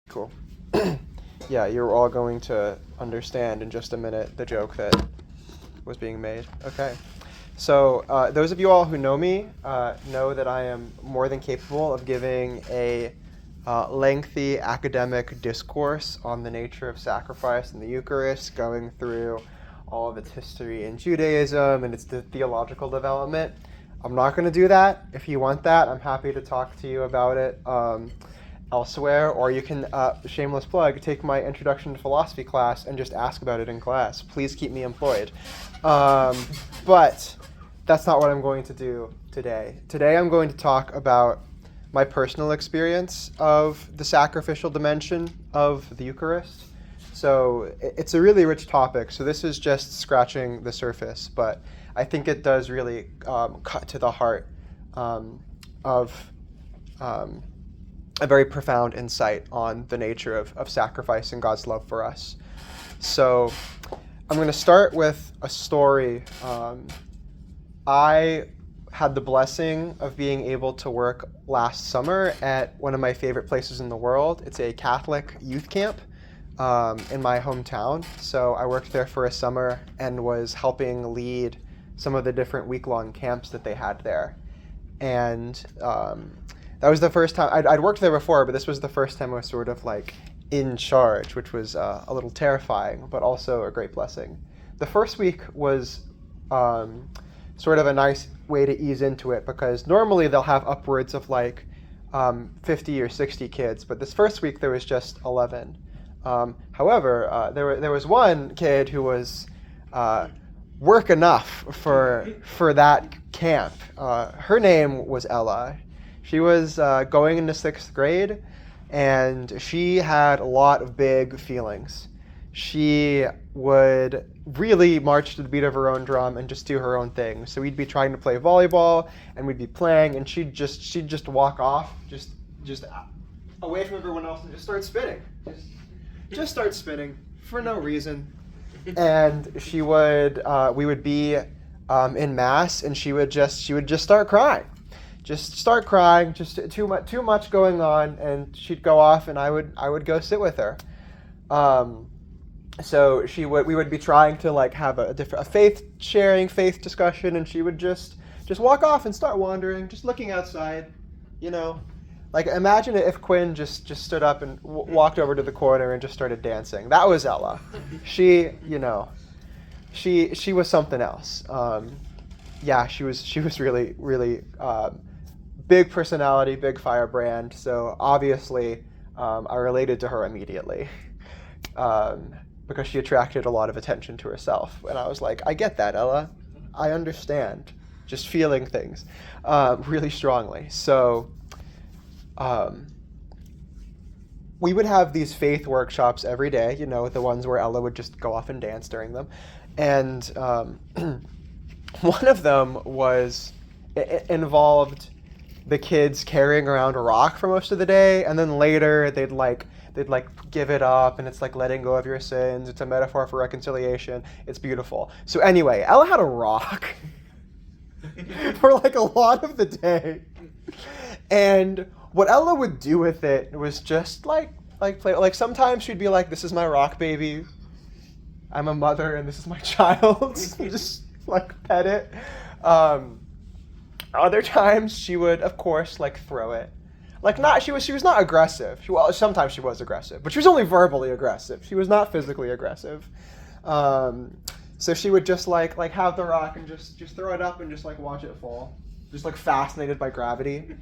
Cool. Yeah, you're all going to understand in just a minute the joke that was being made. Okay. So those of you all who know me know that I am more than capable of giving a lengthy academic discourse on the nature of sacrifice in the Eucharist, going through all of its history in Judaism and its theological development. I'm not going to do that. If you want that, I'm happy to talk to you about it elsewhere, or you can, shameless plug, take my Introduction to Philosophy class and just ask about it in class. Please keep me employed. But that's not what I'm going to do today. Today I'm going to talk about my personal experience of the sacrificial dimension of the Eucharist. So it's a really rich topic, so this is just scratching the surface, but I think it does really cut to the heart of a very profound insight on the nature of sacrifice and God's love for us. So I'm going to start with a story. I had the blessing of being able to work last summer at one of my favorite places in the world. It's a Catholic youth camp in my hometown. So I worked there for a summer and was helping lead some of the different week-long camps that they had there. And that was the first time, I'd worked there before, but this was the first time I was sort of like in charge, which was a little terrifying, but also a great blessing. The first week was sort of a nice way to ease into it, because normally they'll have upwards of like 50 or 60 kids, but this first week there was just 11. However, there was one kid who was work enough for that camp. Her name was Ella. She was going into 6th grade, and she had a lot of big feelings. She would really march to the beat of her own drum and just do her own thing. So we'd be trying to play volleyball, and we'd be playing, and she'd just walk off, just away from everyone else, and just start spinning. Just start spinning for no reason. And she would, we would be in mass, and she would just start crying. Just start crying, just too much going on, and she'd go off, and I would go sit with her. So we would be trying to like have a faith sharing, faith discussion, and she would just walk off and start wandering, just looking outside, you know. Like, imagine if Quinn just stood up and walked over to the corner and just started dancing. That was Ella. She, you know, she was something else. Yeah, she was really, really big personality, big firebrand. So obviously, I related to her immediately because she attracted a lot of attention to herself. And I was like, I get that, Ella. I understand. Just feeling things really strongly. So we would have these faith workshops every day, you know, the ones where Ella would just go off and dance during them. And one of them was, it involved the kids carrying around a rock for most of the day, and then later they'd give it up, and it's like letting go of your sins. It's a metaphor for reconciliation. It's beautiful. So anyway, Ella had a rock for like a lot of the day. And what Ella would do with it was just like play. Like sometimes she'd be like, "This is my rock, baby. I'm a mother, and this is my child." Just like pet it. Other times she would, of course, like throw it. Like she was not aggressive. Sometimes she was aggressive, but she was only verbally aggressive. She was not physically aggressive. So she would just like have the rock and just throw it up and just like watch it fall. Just like fascinated by gravity.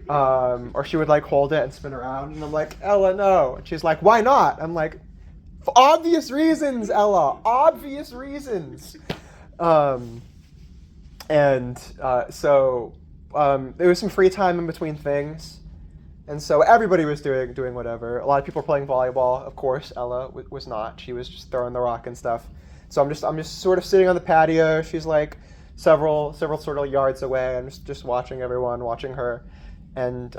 Or she would like hold it and spin around, and I'm like, Ella, no. And she's like, why not? I'm like, for obvious reasons, Ella, obvious reasons. So there was some free time in between things, and so everybody was doing whatever. A lot of people were playing volleyball. Of course, Ella was not. She was just throwing the rock and stuff. So I'm just sort of sitting on the patio. She's like several sort of yards away. I'm just watching everyone, watching her, and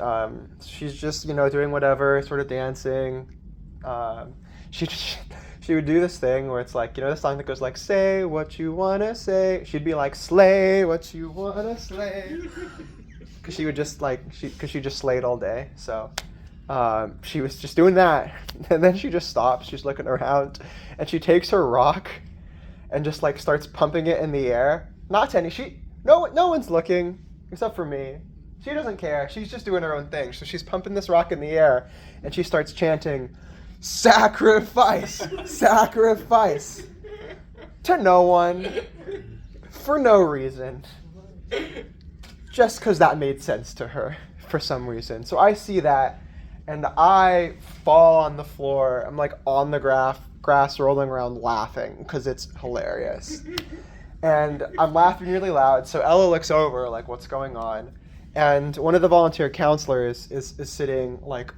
she's just, you know, doing whatever, sort of dancing. She would do this thing where it's like, you know, the song that goes like, say what you wanna say. She'd be like, slay what you wanna slay. Because she would just like, because she just slayed all day. So She was just doing that, and then she just stops. She's looking around, and she takes her rock and just like starts pumping it in the air. Not to any, no one's looking except for me. She doesn't care. She's just doing her own thing. So she's pumping this rock in the air, and she starts chanting, "Sacrifice, sacrifice," to no one, for no reason, just because that made sense to her for some reason. So I see that, and I fall on the floor. I'm like on the grass rolling around laughing because it's hilarious. And I'm laughing really loud. So Ella looks over, like, what's going on? And one of the volunteer counselors is sitting like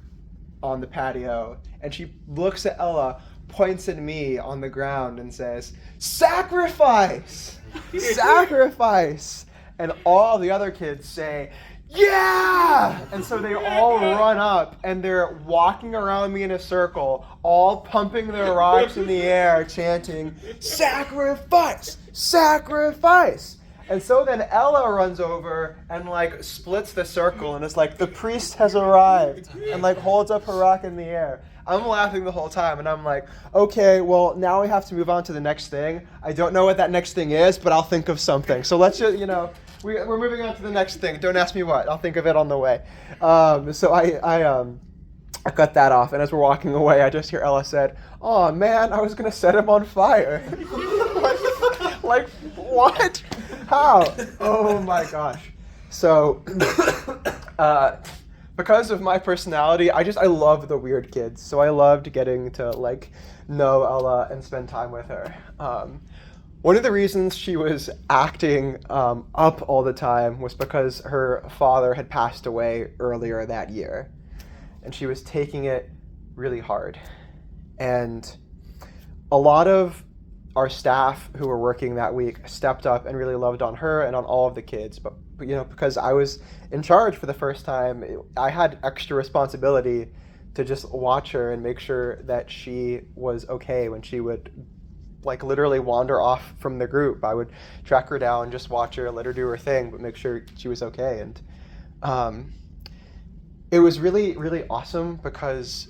on the patio, and she looks at Ella, points at me on the ground, and says, "Sacrifice! Sacrifice!" And all the other kids say, "Yeah!" And so they all run up, and they're walking around me in a circle, all pumping their rocks in the air, chanting, "Sacrifice! Sacrifice!" And so then Ella runs over and like splits the circle and is like, "The priest has arrived," and like holds up her rock in the air. I'm laughing the whole time, and I'm like, okay, well, now we have to move on to the next thing. I don't know what that next thing is, but I'll think of something. So let's just, we're moving on to the next thing. Don't ask me what. I'll think of it on the way. So I cut that off, and as we're walking away, I just hear Ella said, "Oh man, I was gonna set him on fire." like what? How? Oh my gosh. So, because of my personality, I love the weird kids. So I loved getting to like know Ella and spend time with her. One of the reasons she was acting up all the time was because her father had passed away earlier that year, and she was taking it really hard. And a lot of our staff who were working that week stepped up and really loved on her and on all of the kids. But because I was in charge for the first time, I had extra responsibility to just watch her and make sure that she was okay when she would like literally wander off from the group. I would track her down, just watch her, let her do her thing, but make sure she was okay. And it was really, really awesome because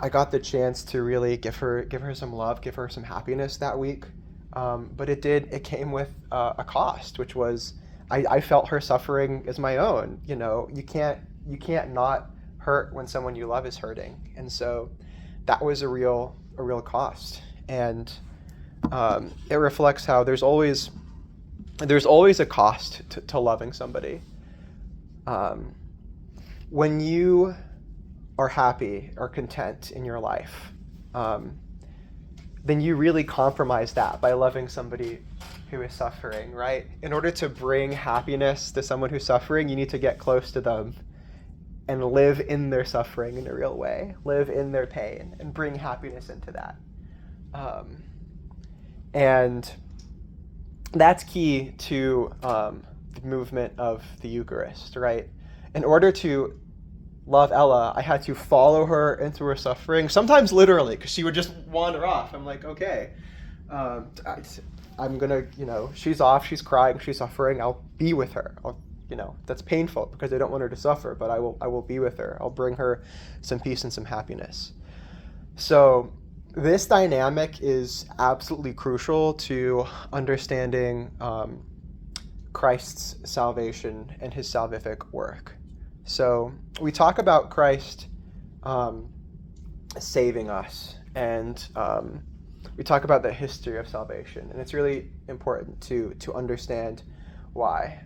I got the chance to really give her some love, give her some happiness that week. But it came with a cost, which was I felt her suffering as my own. You can't not hurt when someone you love is hurting. And so that was a real cost. And it reflects how there's always a cost to loving somebody. When you are happy or content in your life, then you really compromise that by loving somebody who is suffering, right? In order to bring happiness to someone who's suffering, you need to get close to them and live in their suffering in a real way, live in their pain, and bring happiness into that. And that's key to the movement of the Eucharist, right? In order to love Ella, I had to follow her into her suffering, sometimes literally, because she would just wander off. I'm like, okay, I'm gonna, she's off, she's crying, she's suffering, I'll be with her. That's painful because I don't want her to suffer, but I will be with her. I'll bring her some peace and some happiness. So this dynamic is absolutely crucial to understanding Christ's salvation and his salvific work. So we talk about Christ saving us, and we talk about the history of salvation, and it's really important to understand why.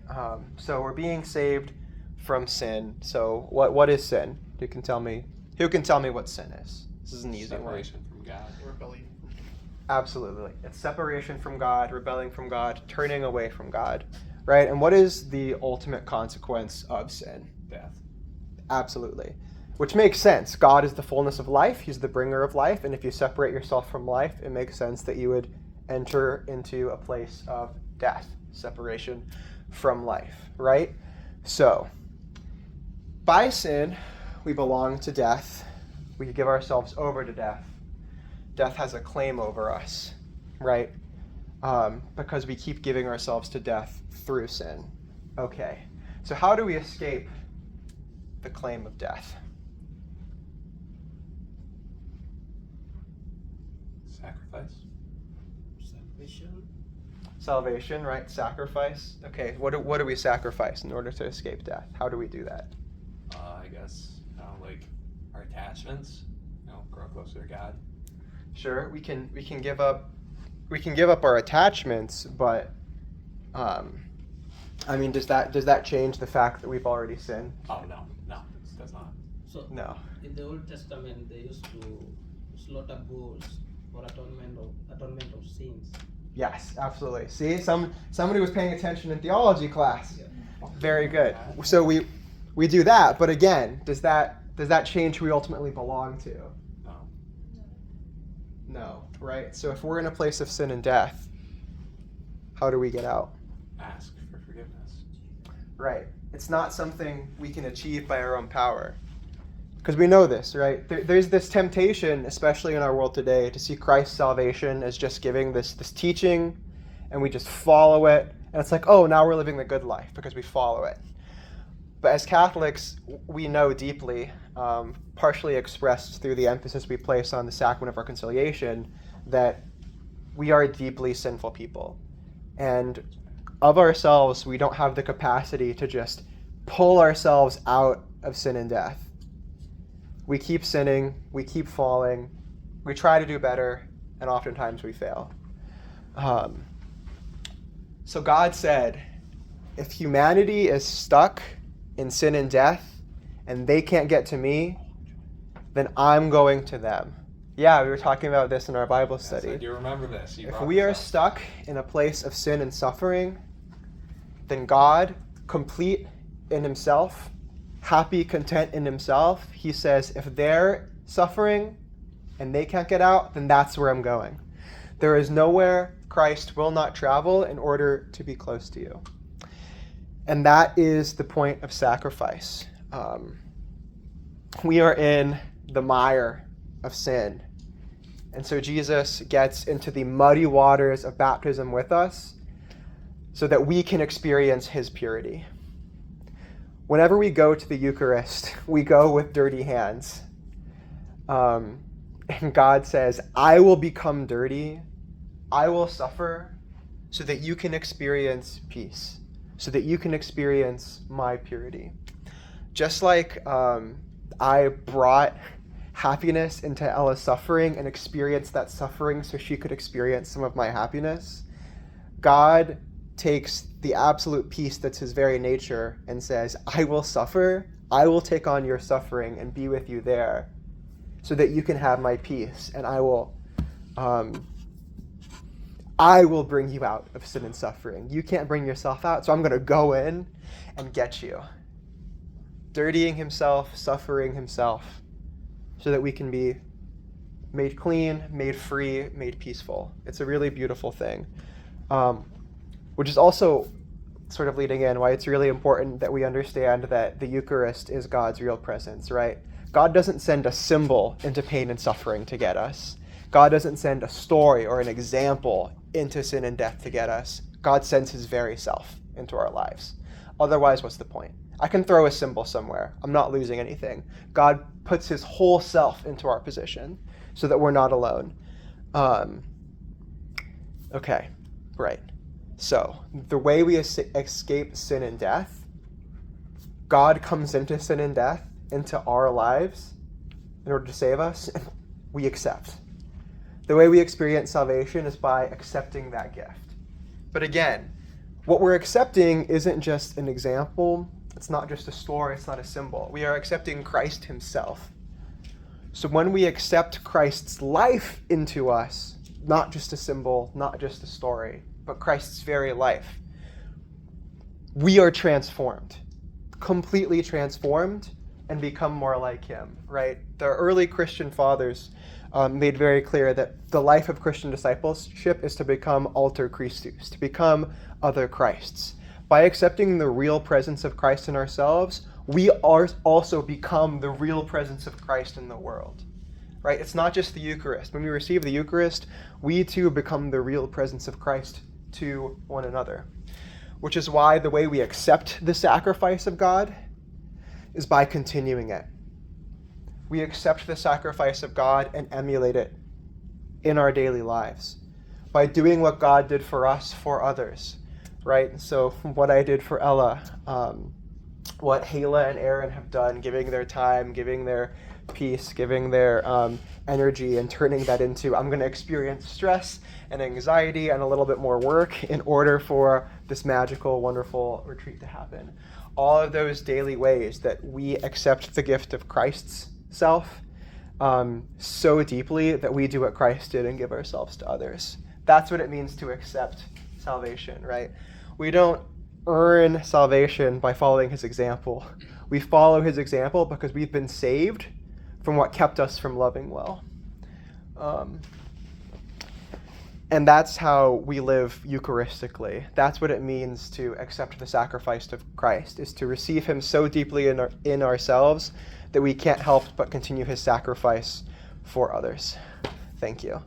So we're being saved from sin. So what is sin? Who can tell me what sin is? This is an easy one. Separation from God. Rebellion. Absolutely. It's separation from God, rebelling from God, turning away from God, right? And what is the ultimate consequence of sin? Death. Absolutely. Which makes sense. God is the fullness of life. He's the bringer of life. And if you separate yourself from life, it makes sense that you would enter into a place of death, separation from life, right? So, by sin, we belong to death. We give ourselves over to death. Death has a claim over us, right? Because we keep giving ourselves to death through sin. Okay, so how do we escape the claim of death? Sacrifice. Salvation, right? Sacrifice. Okay, what do we sacrifice in order to escape death? How do we do that? I guess like our attachments. Grow closer to God. Sure, we can give up our attachments, but does that change the fact that we've already sinned? Oh no, it does not. So No. in the Old Testament, they used to slaughter bulls for atonement of sins. Yes, absolutely. See, somebody was paying attention in theology class. Yeah. Very good. So we do that, but again, does that change who we ultimately belong to? No. No, right? So if we're in a place of sin and death, how do we get out? Ask for forgiveness. Right. It's not something we can achieve by our own power. Because we know this, right? There's this temptation, especially in our world today, to see Christ's salvation as just giving this teaching, and we just follow it. And it's like, oh, now we're living the good life because we follow it. But as Catholics, we know deeply, partially expressed through the emphasis we place on the sacrament of reconciliation, that we are deeply sinful people. And of ourselves, we don't have the capacity to just pull ourselves out of sin and death. We keep sinning, we keep falling, we try to do better, and oftentimes we fail. So God said, if humanity is stuck in sin and death, and they can't get to me, then I'm going to them. Yeah, we were talking about this in our Bible study. Yes, I do remember this. If we are stuck in a place of sin and suffering, then God, complete in himself, happy, content in himself, he says, if they're suffering and they can't get out, then that's where I'm going. There is nowhere Christ will not travel in order to be close to you. And that is the point of sacrifice. We are in the mire of sin. And so Jesus gets into the muddy waters of baptism with us so that we can experience his purity. Whenever we go to the Eucharist, we go with dirty hands. And God says, I will become dirty, I will suffer, so that you can experience peace, so that you can experience my purity. Just like I brought happiness into Ella's suffering and experienced that suffering so she could experience some of my happiness, God takes the absolute peace that's his very nature and says, I will suffer, I will take on your suffering and be with you there so that you can have my peace, and I will bring you out of sin and suffering. You can't bring yourself out, so I'm going to go in and get you. Dirtying himself, suffering himself, so that we can be made clean, made free, made peaceful. It's a really beautiful thing. Which is also sort of leading in why it's really important that we understand that the Eucharist is God's real presence, right? God doesn't send a symbol into pain and suffering to get us. God doesn't send a story or an example into sin and death to get us. God sends his very self into our lives. Otherwise, what's the point? I can throw a symbol somewhere. I'm not losing anything. God puts his whole self into our position so that we're not alone. Okay, right. So, the way we escape sin and death, God comes into sin and death, into our lives, in order to save us, and we accept. The way we experience salvation is by accepting that gift. But again, what we're accepting isn't just an example, it's not just a story, it's not a symbol. We are accepting Christ himself. So when we accept Christ's life into us, not just a symbol, not just a story, but Christ's very life, we are transformed, completely transformed, and become more like him, right? The early Christian fathers made very clear that the life of Christian discipleship is to become alter Christus, to become other Christs. By accepting the real presence of Christ in ourselves, we also become the real presence of Christ in the world, right? It's not just the Eucharist. When we receive the Eucharist, we too become the real presence of Christ to one another, which is why the way we accept the sacrifice of God is by continuing it. We accept the sacrifice of God and emulate it in our daily lives by doing what God did for us for others, right? So what I did for Ella, what Hala and Aaron have done, giving their time, giving their peace, giving their energy, and turning that into, I'm going to experience stress and anxiety and a little bit more work in order for this magical, wonderful retreat to happen. All of those daily ways that we accept the gift of Christ's self so deeply that we do what Christ did and give ourselves to others. That's what it means to accept salvation, right? We don't earn salvation by following his example. We follow his example because we've been saved from what kept us from loving well. And that's how we live Eucharistically. That's what it means to accept the sacrifice of Christ, is to receive him so deeply in ourselves that we can't help but continue his sacrifice for others. Thank you.